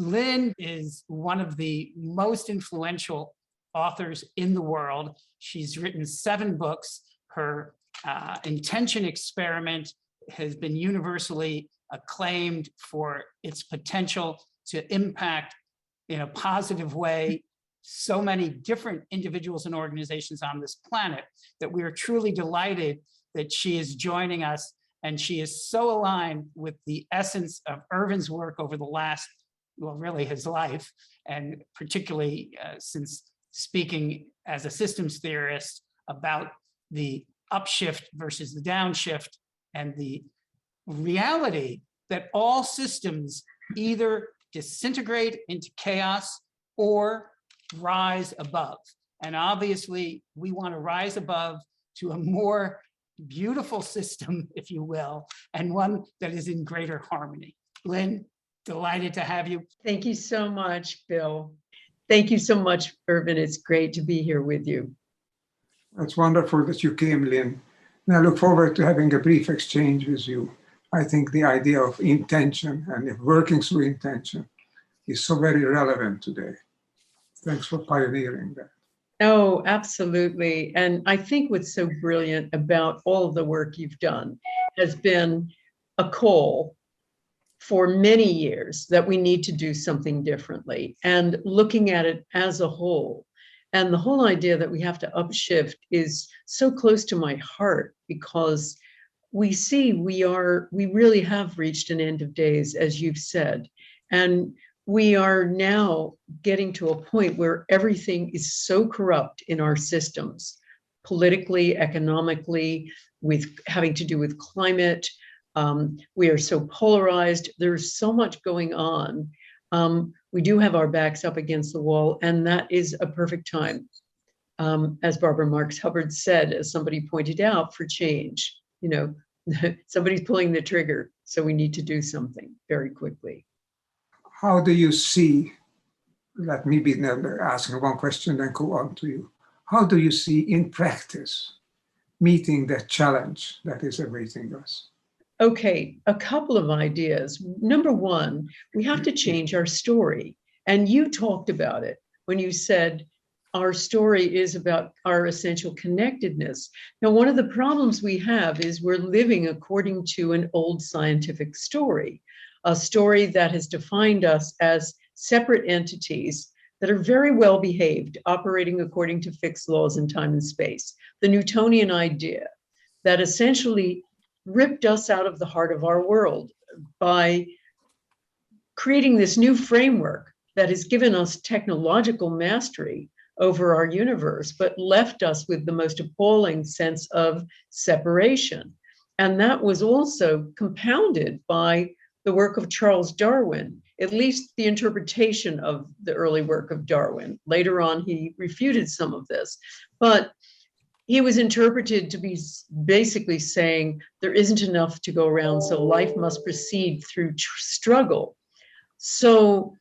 Lynne is one of the most influential authors in the world. She's written 7 books. Her intention experiment has been universally acclaimed for its potential to impact in a positive way so many different individuals and organizations on this planet that we are truly delighted that she is joining us. And she is so aligned with the essence of Ervin's work over the last, well, really his life, and particularly since speaking as a systems theorist about the upshift versus the downshift and the reality that all systems either disintegrate into chaos or rise above. And obviously, we want to rise above to a more beautiful system, if you will, and one that is in greater harmony. Lynne, delighted to have you. Thank you so much, Bill. Thank you so much, Ervin. It's great to be here with you. It's wonderful that you came, Lynne. And I look forward to having a brief exchange with you. I think the idea of intention and working through intention is so very relevant today. Thanks for pioneering that. Oh, absolutely. And I think what's so brilliant about all of the work you've done has been a call for many years that we need to do something differently, and looking at it as a whole. And the whole idea that we have to upshift is so close to my heart, because we see we really have reached an end of days, as you've said. And we are now getting to a point where everything is so corrupt in our systems, politically, economically, with having to do with climate. We are so polarized. There's so much going on. We do have our backs up against the wall, and that is a perfect time, as Barbara Marx Hubbard said, as somebody pointed out, for change. You know, somebody's pulling the trigger, so we need to do something very quickly. How do you see, let me be asking one question, then go on to you. How do you see in practice meeting that challenge that is awaiting us? Okay, a couple of ideas. Number one, we have to change our story. And you talked about it when you said our story is about our essential connectedness. Now, one of the problems we have is we're living according to an old scientific story, a story that has defined us as separate entities that are very well behaved, operating according to fixed laws in time and space. The Newtonian idea that essentially ripped us out of the heart of our world by creating this new framework that has given us technological mastery over our universe, but left us with the most appalling sense of separation. And that was also compounded by the work of Charles Darwin, at least the interpretation of the early work of Darwin. Later on, he refuted some of this, but he was interpreted to be basically saying there isn't enough to go around, so life must proceed through struggle. So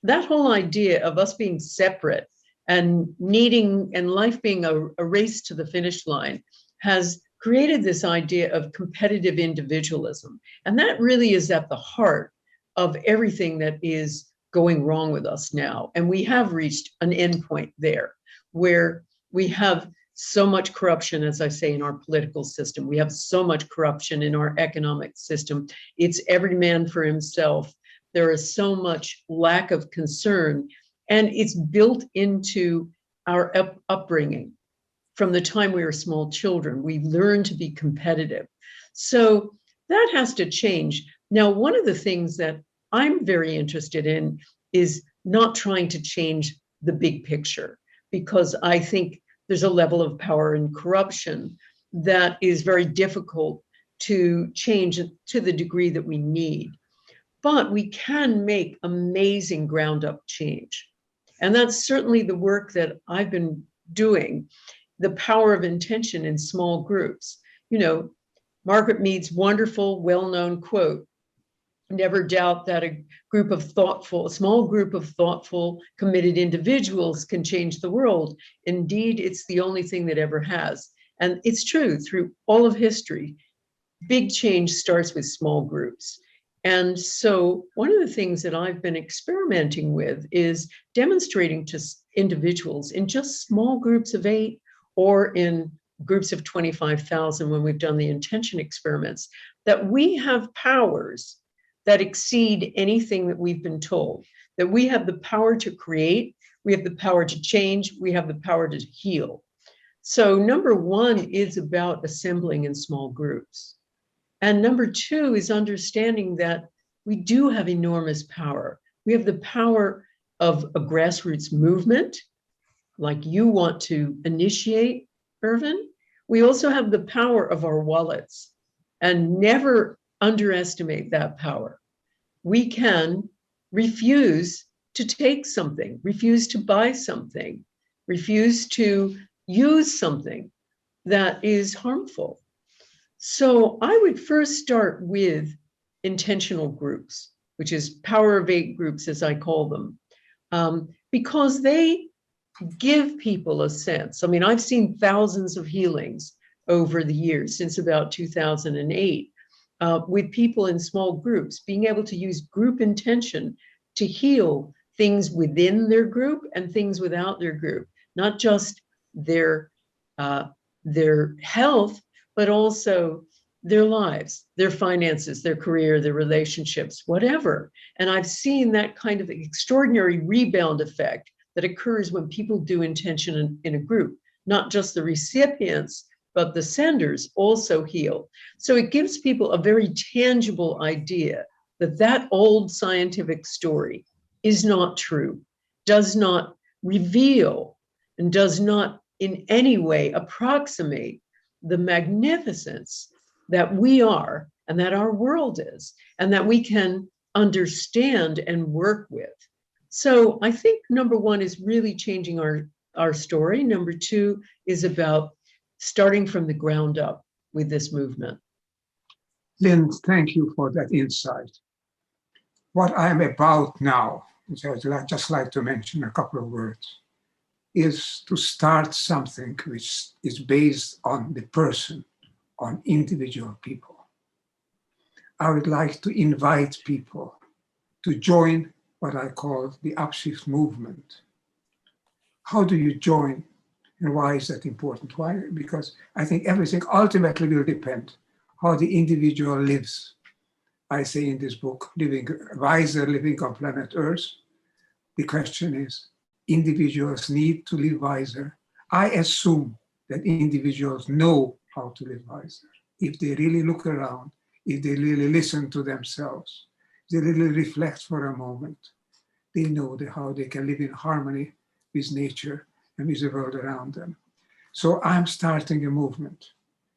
that whole idea of us being separate and needing, and life being a race to the finish line, has created this idea of competitive individualism. And that really is at the heart of everything that is going wrong with us now. And we have reached an endpoint there where we have so much corruption, as I say, in our political system. We have so much corruption in our economic system. It's every man for himself. There is so much lack of concern, and it's built into our upbringing. From the time we were small children, we learn to be competitive. So that has to change. Now, one of the things that I'm very interested in is not trying to change the big picture, because I think there's a level of power and corruption that is very difficult to change to the degree that we need. But we can make amazing ground up change. And that's certainly the work that I've been doing, the power of intention in small groups. You know, Margaret Mead's wonderful, well-known quote, "Never doubt that a small group of thoughtful, committed individuals can change the world. Indeed, it's the only thing that ever has." And it's true through all of history. Big change starts with small groups. And so one of the things that I've been experimenting with is demonstrating to individuals in just small groups of 8 or in groups of 25,000 when we've done the intention experiments, that we have powers that exceed anything that we've been told, that we have the power to create, we have the power to change, we have the power to heal. So number 1 is about assembling in small groups. And number 2 is understanding that we do have enormous power. We have the power of a grassroots movement, like you want to initiate, Ervin. We also have the power of our wallets, and never underestimate that power. We can refuse to take something, refuse to buy something, refuse to use something that is harmful. So I would first start with intentional groups, which is power of 8 groups, as I call them, because they give people a sense. I mean, I've seen thousands of healings over the years, since about 2008, with people in small groups, being able to use group intention to heal things within their group and things without their group, not just their health, but also their lives, their finances, their career, their relationships, whatever. And I've seen that kind of extraordinary rebound effect that occurs when people do intention in a group. Not just the recipients, but the senders also heal. So it gives people a very tangible idea that that old scientific story is not true, does not reveal, and does not in any way approximate the magnificence that we are and that our world is, and that we can understand and work with. So I think number 1 is really changing our story. Number 2 is about starting from the ground up with this movement. Lynn, thank you for that insight. What I'm about now, which I would just like to mention a couple of words, is to start something which is based on the person, on individual people. I would like to invite people to join what I call the Upshift Movement. How do you join, and why is that important? Why? Because I think everything ultimately will depend how the individual lives. I say in this book, wiser living on planet Earth. The question is, individuals need to live wiser. I assume that individuals know how to live wiser. If they really look around, if they really listen to themselves, they really reflect for a moment, they know how they can live in harmony with nature and with the world around them. So I'm starting a movement.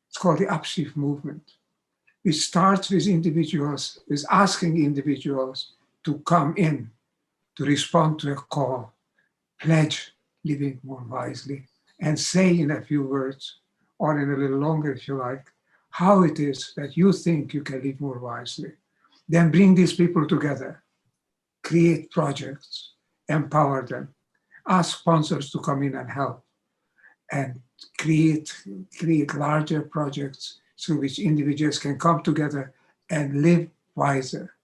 It's called the Upshift Movement. We start with individuals, with asking individuals to come in, to respond to a call, pledge living more wisely, and say in a few words, or in a little longer if you like, how it is that you think you can live more wisely. Then bring these people together, create projects, empower them, ask sponsors to come in and help, and create larger projects through which individuals can come together and live wiser.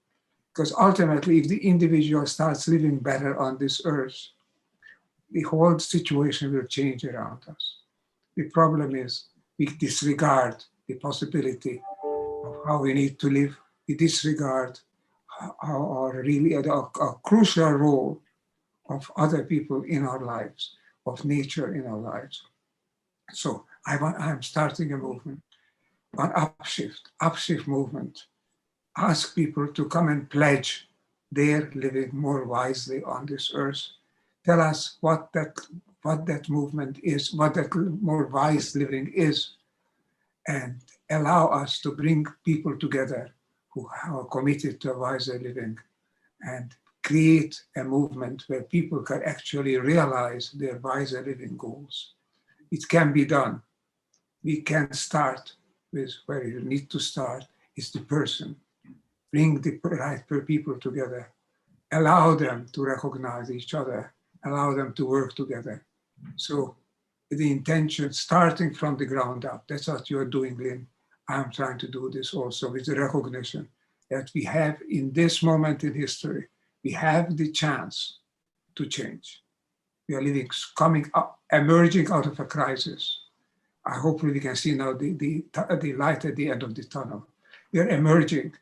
Because ultimately, if the individual starts living better on this earth, the whole situation will change around us. The problem is we disregard the possibility of how we need to live. We disregard our crucial role of other people in our lives, of nature in our lives. So I'm starting a movement on Upshift Movement. Ask people to come and pledge their living more wisely on this earth. Tell us what that movement is, what that more wise living is, and allow us to bring people together who are committed to a wiser living and create a movement where people can actually realize their wiser living goals. It can be done. We can start with where you need to start is the person. Bring the right people together. Allow them to recognize each other. Allow them to work together. So the intention, starting from the ground up, that's what you're doing, Lynne. I'm trying to do this also with the recognition that we have in this moment in history, we have the chance to change. We are living, coming up, emerging out of a crisis. I hope we can see now the light at the end of the tunnel. We are emerging,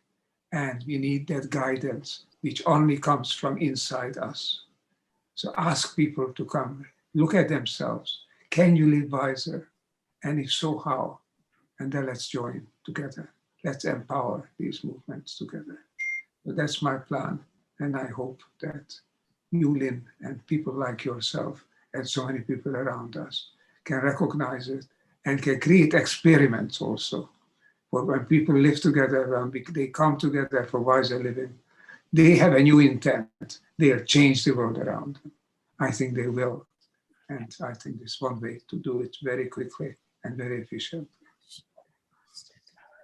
and we need that guidance, which only comes from inside us. So ask people to come, look at themselves. Can you live wiser? And if so, how? And then let's join together. Let's empower these movements together. So that's my plan. And I hope that you, Lynne, and people like yourself, and so many people around us can recognize it and can create experiments also. For when people live together, when they come together for wiser living, they have a new intent. They'll change the world around them. I think they will. And I think there's one way to do it very quickly and very efficient.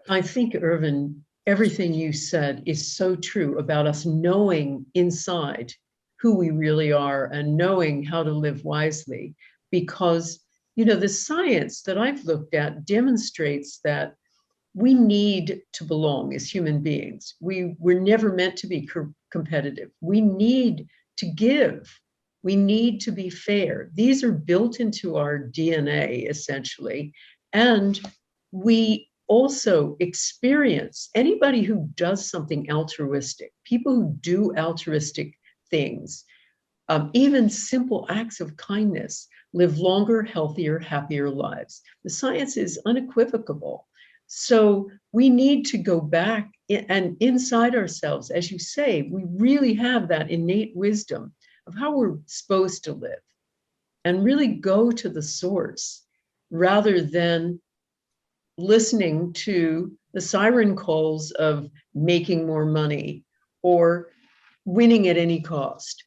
I think, Ervin, everything you said is so true about us knowing inside who we really are and knowing how to live wisely, because, you know, the science that I've looked at demonstrates that we need to belong as human beings. We're never meant to be competitive. We need to give. We need to be fair. These are built into our DNA, essentially. And we also experience, anybody who does something altruistic, people who do altruistic things, even simple acts of kindness, live longer, healthier, happier lives. The science is unequivocal. So we need to go back and inside ourselves, as you say, we really have that innate wisdom of how we're supposed to live and really go to the source rather than listening to the siren calls of making more money or winning at any cost.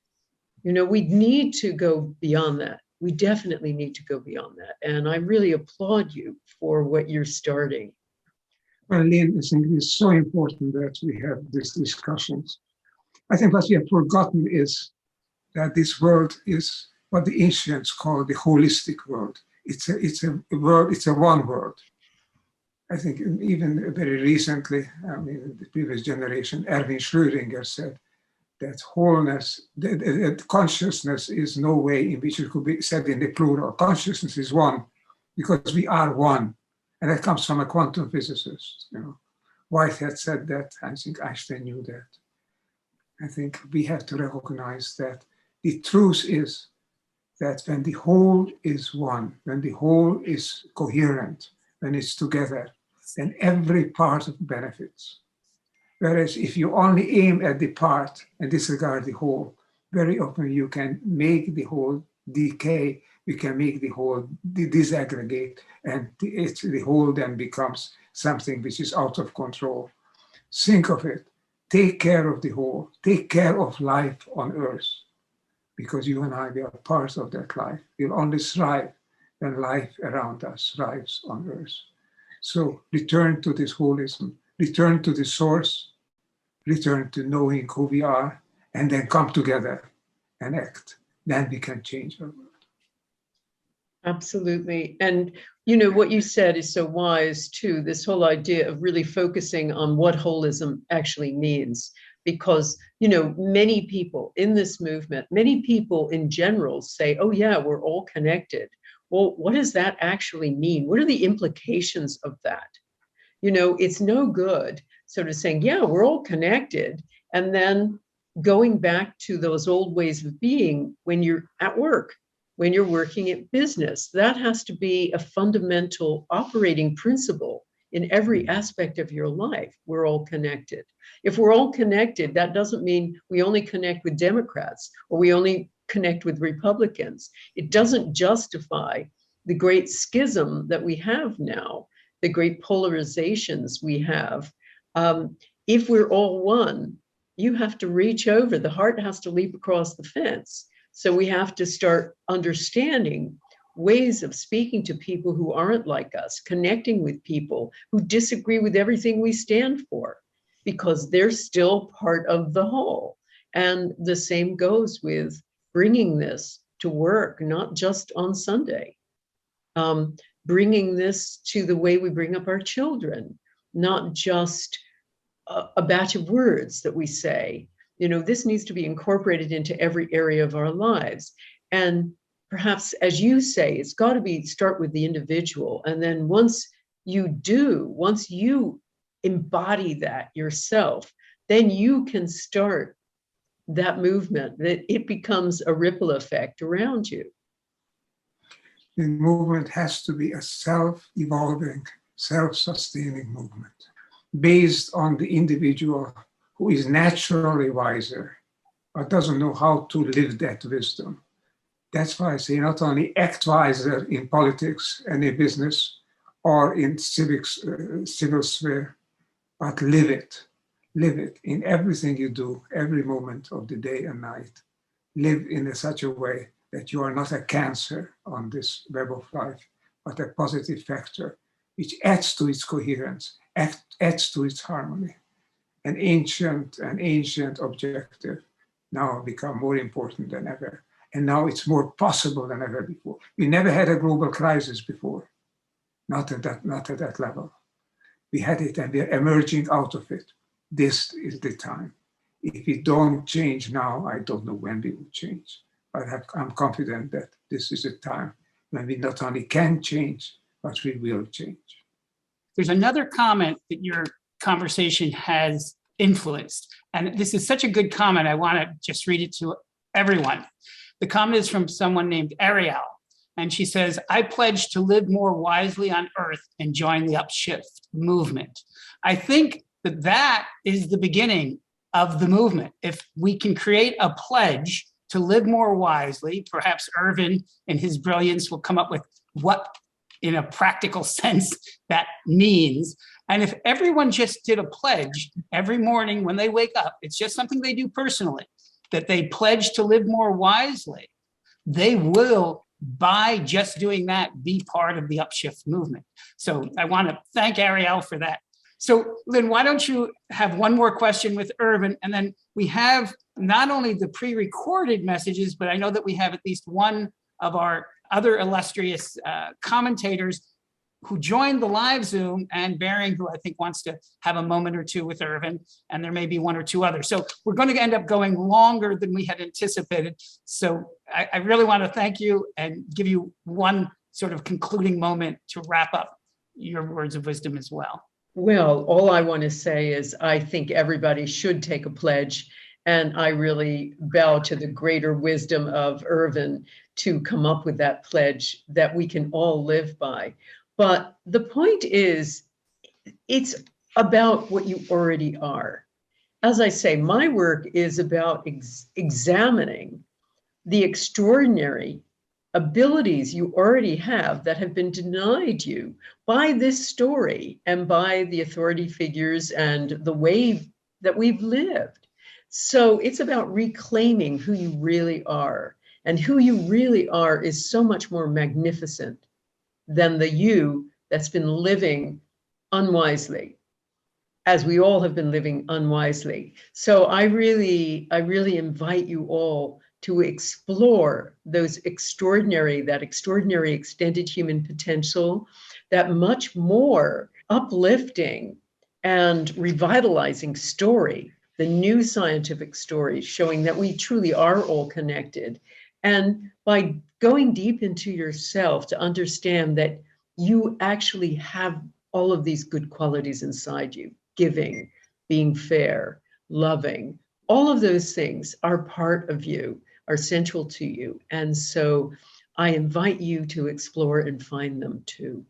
You know, we need to go beyond that. We definitely need to go beyond that. And I really applaud you for what you're starting. Well, Lynne, I think it is so important that we have these discussions. I think what we have forgotten is that this world is what the ancients call the holistic world. It's a world, it's a one world. I think even very recently, I mean, the previous generation, Erwin Schrödinger said that wholeness, that consciousness is no way in which it could be said in the plural. Consciousness is one because we are one. And that comes from a quantum physicist. You know, Whitehead said that. I think Einstein knew that. I think we have to recognize that the truth is that when the whole is one, when the whole is coherent, when it's together, then every part benefits. Whereas if you only aim at the part and disregard the whole, very often you can make the whole decay, you can make the whole disaggregate, and the whole then becomes something which is out of control. Think of it. Take care of the whole. Take care of life on earth, because you and I, we are part of that life. We'll only thrive when life around us thrives on earth. So return to this holism, return to the source, return to knowing who we are, and then come together and act. Then we can change our world. Absolutely. And, you know, what you said is so wise too, this whole idea of really focusing on what holism actually means. Because, you know, many people in this movement, many people in general say, oh yeah, we're all connected. Well, what does that actually mean? What are the implications of that? You know, it's no good sort of saying, yeah, we're all connected, and then going back to those old ways of being when you're at work, when you're working at business. That has to be a fundamental operating principle in every aspect of your life. We're all connected. If we're all connected, that doesn't mean we only connect with Democrats or we only connect with Republicans. It doesn't justify the great schism that we have now, the great polarizations we have. If we're all one, you have to reach over. The heart has to leap across the fence. So we have to start understanding ways of speaking to people who aren't like us, connecting with people who disagree with everything we stand for, because they're still part of the whole. And the same goes with bringing this to work, not just on Sunday. Bringing this to the way we bring up our children, not just a batch of words that we say. You know, this needs to be incorporated into every area of our lives. And perhaps, as you say, it's got to start with the individual. And then once you embody that yourself, then you can start that movement, that it becomes a ripple effect around you. The movement has to be a self-evolving, self-sustaining movement based on the individual who is naturally wiser but doesn't know how to live that wisdom. That's why I say not only act wiser in politics and in business or in civil sphere, but live it. Live it in everything you do, every moment of the day and night. Live in such a way that you are not a cancer on this web of life, but a positive factor, which adds to its coherence, adds to its harmony. An ancient objective now become more important than ever. And now it's more possible than ever before. We never had a global crisis before, not at that level. We had it and we are emerging out of it. This is the time. If we don't change now, I don't know when we will change. But I'm confident that this is a time when we not only can change, but we will change. There's another comment that your conversation has influenced. And this is such a good comment. I want to just read it to everyone. The comment is from someone named Ariel. And she says, I pledge to live more wisely on earth and join the Upshift movement. I think that is the beginning of the movement. If we can create a pledge to live more wisely, perhaps Ervin in his brilliance will come up with what in a practical sense that means. And if everyone just did a pledge every morning when they wake up, it's just something they do personally, that they pledge to live more wisely, they will, by just doing that, be part of the Upshift movement. So I want to thank Ariel for that. So Lynne, why don't you have one more question with Ervin, and then we have not only the pre-recorded messages, but I know that we have at least one of our other illustrious commentators who joined the live Zoom, and Bering, who I think wants to have a moment or two with Ervin, and there may be one or two others. So we're going to end up going longer than we had anticipated. So I really want to thank you and give you one sort of concluding moment to wrap up your words of wisdom as well. Well, all I want to say is I think everybody should take a pledge, and I really bow to the greater wisdom of Ervin to come up with that pledge that we can all live by. But the point is, it's about what you already are. As I say, my work is about examining the extraordinary abilities you already have that have been denied you by this story and by the authority figures and the way that we've lived. So it's about reclaiming who you really are. And who you really are is so much more magnificent than the you that's been living unwisely, as we all have been living unwisely. So I really invite you all to explore that extraordinary extended human potential, that much more uplifting and revitalizing story, the new scientific story showing that we truly are all connected. And by going deep into yourself to understand that you actually have all of these good qualities inside you, giving, being fair, loving, all of those things are part of you, are central to you. And so I invite you to explore and find them too.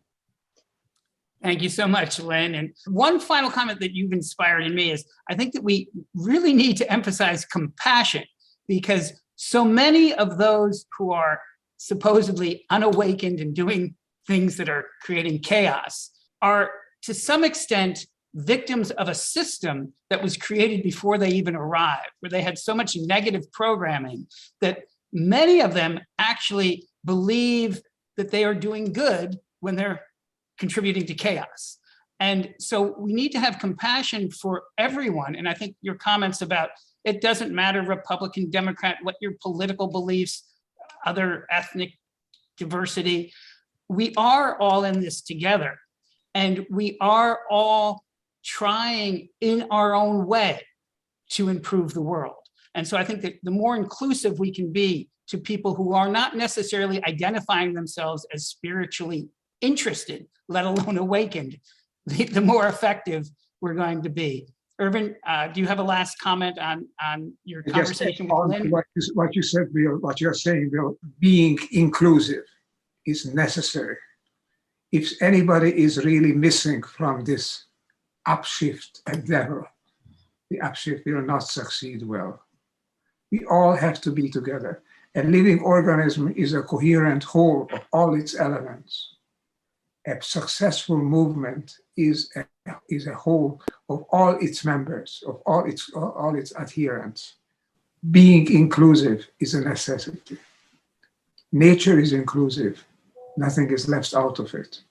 Thank you so much, Lynne. And one final comment that you've inspired in me is I think that we really need to emphasize compassion, because so many of those who are supposedly unawakened and doing things that are creating chaos are to some extent victims of a system that was created before they even arrived, where they had so much negative programming that many of them actually believe that they are doing good when they're contributing to chaos. And so we need to have compassion for everyone. And I think your comments about it doesn't matter, Republican, Democrat, what your political beliefs, other ethnic diversity, we are all in this together. And we are all trying in our own way to improve the world. And so I think that the more inclusive we can be to people who are not necessarily identifying themselves as spiritually interested, let alone awakened, the more effective we're going to be. Ervin, do you have a last comment on your conversation with Lynne? What you said, Bill, what you're saying, Bill, being inclusive is necessary. If anybody is really missing from this upshift endeavor, the upshift will not succeed well. We all have to be together. A living organism is a coherent whole of all its elements. A successful movement is a whole of all its members, of all its adherents. Being inclusive is a necessity. Nature is inclusive. Nothing is left out of it.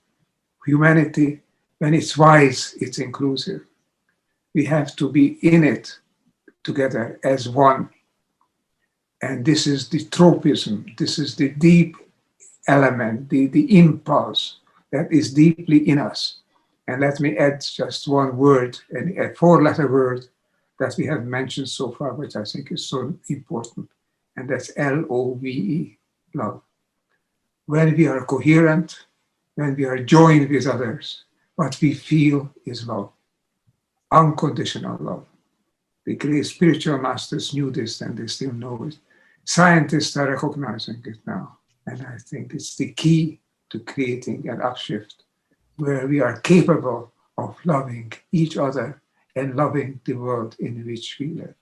Humanity, when it's wise, it's inclusive. We have to be in it together as one. And this is the tropism, this is the deep element, the impulse that is deeply in us. And let me add just one word, a four-letter word that we have mentioned so far, which I think is so important, and that's L-O-V-E, love. When we are coherent, when we are joined with others, what we feel is love, unconditional love. The great spiritual masters knew this and they still know it. Scientists are recognizing it now. And I think it's the key to creating an upshift where we are capable of loving each other and loving the world in which we live.